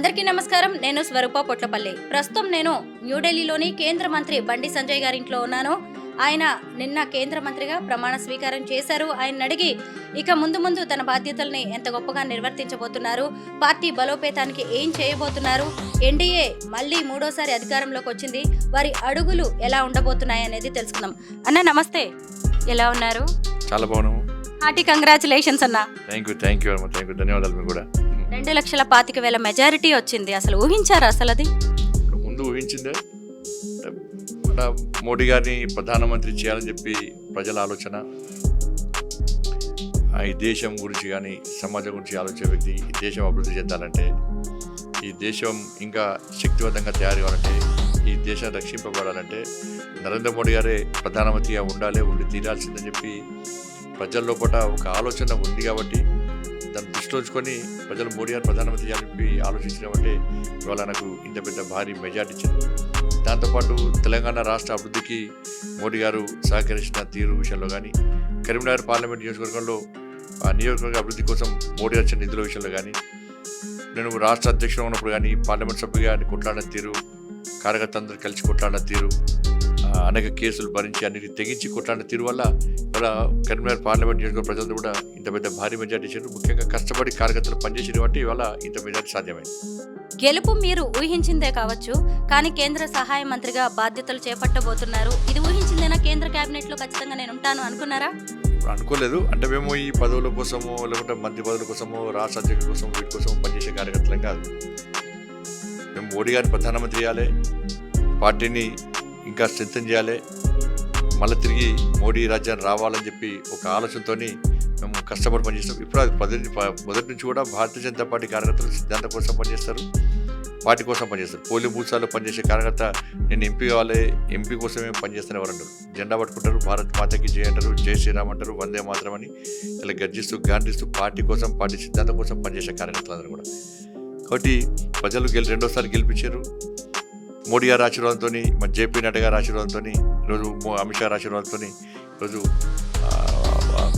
అందరికీ నమస్కారం. నేను స్వరూప పొట్లపల్లి. ప్రస్తుతం నేను న్యూఢిల్లీలోని కేంద్ర మంత్రి బండి సంజయ్ గారి ఇంట్లో ఉన్నాను. ఆయన నిన్న కేంద్ర మంత్రిగా ప్రమాణ స్వీకారం చేశారు. ఆయన అడిగి ఇక ముందు తన బాధ్యతల్ని ఎంత గొప్పగా నిర్వర్తించబోతున్నారు, పార్టీ బలోపేతానికి ఏం చేయబోతున్నారు, ఎన్డీఏ మళ్ళీ మూడోసారి అధికారంలోకి వచ్చింది, వారి అడుగులు ఎలా ఉండబోతున్నాయి అనేది తెలుసుకుందాం. అన్న నమస్తే, ఎలా ఉన్నారు? చాలా బాగున్నాము. హార్టీ కంగ్రాచులేషన్స్ అన్న. థ్యాంక్ యూ ధన్యవాదాలు. మీకు కూడా 2,25,000 మెజారిటీ వచ్చింది. అసలు ఊహించారా? అసలు అది ముందు ఊహించిందే. మన మోడీ గారిని ప్రధానమంత్రి చేయాలని చెప్పి ప్రజల ఆలోచన. ఈ దేశం గురించి కానీ సమాజం గురించి ఆలోచించే వ్యక్తి, ఈ దేశం అభివృద్ధి చెందాలంటే, ఈ దేశం ఇంకా శక్తివంతంగా తయారు కావాలంటే, ఈ దేశం రక్షింపబడాలంటే నరేంద్ర మోడీ గారే ప్రధానమంత్రిగా ఉండి తీరాల్సిందని చెప్పి ప్రజల లోపల ఒక ఆలోచన ఉంది. కాబట్టి దాన్ని దృష్టిలో ఉంచుకొని ప్రజలు మోడీ గారు ప్రధానమంత్రి అని చెప్పి ఆలోచించిన కాబట్టి ఇవాళ నాకు ఇంత పెద్ద భారీ మెజార్టీ ఇచ్చింది. దాంతోపాటు తెలంగాణ రాష్ట్ర అభివృద్ధికి మోడీ గారు సహకరించిన తీరు విషయంలో కానీ, కరీంనగర్ పార్లమెంట్ నియోజకవర్గంలో ఆ నియోజకవర్గ అభివృద్ధి కోసం మోడీ వచ్చిన నిధుల విషయంలో కానీ, నేను రాష్ట్ర అధ్యక్షుడు ఉన్నప్పుడు కానీ పార్లమెంట్ సభ్యుగా కొట్లాడిన తీరు, కార్యకర్తలందరూ కలిసి కొట్లాడిన తీరు, అనేక కేసులు భరించి అన్నిటి తెగించి కొట్లాడిన తీరు వల్ల ఇవాళ కరీంనగర్ పార్లమెంట్ నియోజకవర్గ ప్రజలు కూడా ఇంత పెద్ద భారీ మెజార్టీ ఇచ్చారు. ముఖ్యంగా కష్టపడి కార్యకర్తలు పనిచేసిన బట్టి ఇవాళ ఇంత మెజార్టీ సాధ్యమైంది. గెలుపు మీరు ఊహించిందే కావచ్చు, కానీ కేంద్ర సహాయ మంత్రిగా బాధ్యతలు చేపట్టబోతున్నారు. ఇది ఊహించిందేనా? కేంద్ర కేబినెట్ లో ఖచ్చితంగా నేను ఉంటాను అనుకున్నారా? అనుకోలేదు. అంటే మేము ఈ పదవుల కోసము, లేకుంటే మంత్రి పదవుల కోసము, రాష్ట్ర అధ్యక్షుల కోసం, వీటి కోసం పనిచేసే కార్యకర్తలం కాదు. మేము మోడీ గారిని ప్రధానమంత్రి చేయాలి, పార్టీని ఇంకా స్ట్రెంథెన్ చేయాలి, మళ్ళీ తిరిగి మోడీ రాజ్యాన్ని రావాలని చెప్పి ఒక ఆలోచనతో మేము కష్టపడి పనిచేస్తాం. ఇప్పుడు అది మొదటి నుంచి కూడా భారతీయ జనతా పార్టీ కార్యకర్తలు సిద్ధాంతం కోసం పనిచేస్తారు, పార్టీ కోసం పనిచేస్తారు. పోలింగ్ బూత్సాల్లో పనిచేసే కార్యకర్త నేను ఎంపీ కావాలి, ఎంపీ కోసమే పనిచేస్తూనే ఎవరంటారు. జెండా పట్టుకుంటారు, భారత్ మాతకి జై అంటారు, జై శ్రీరామ్ అంటారు, వందే మాత్రం అని ఇలా గర్జిస్తూ గాంధిస్తూ పార్టీ కోసం, పార్టీ సిద్ధాంతం కోసం పనిచేసే కార్యకర్తలందరూ కూడా. కాబట్టి ప్రజలు రెండోసారి గెలిపించారు. మోడీ గారి ఆశీర్వాదంతో, మన జేపీ నడ్డా గారి ఆశీర్వాదంతో, ఈరోజు అమిత్ షా గారి ఆశీర్వాదంతో ఈరోజు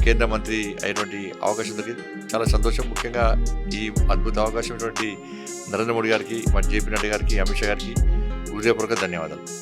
కేంద్ర మంత్రి అయినటువంటి అవకాశం దొరికింది. చాలా సంతోషం. ముఖ్యంగా ఈ అద్భుత అవకాశం నరేంద్ర మోడీ గారికి, మన జేపీ నడ్డా గారికి, అమిత్ షా గారికి హృదయపూర్వక ధన్యవాదాలు.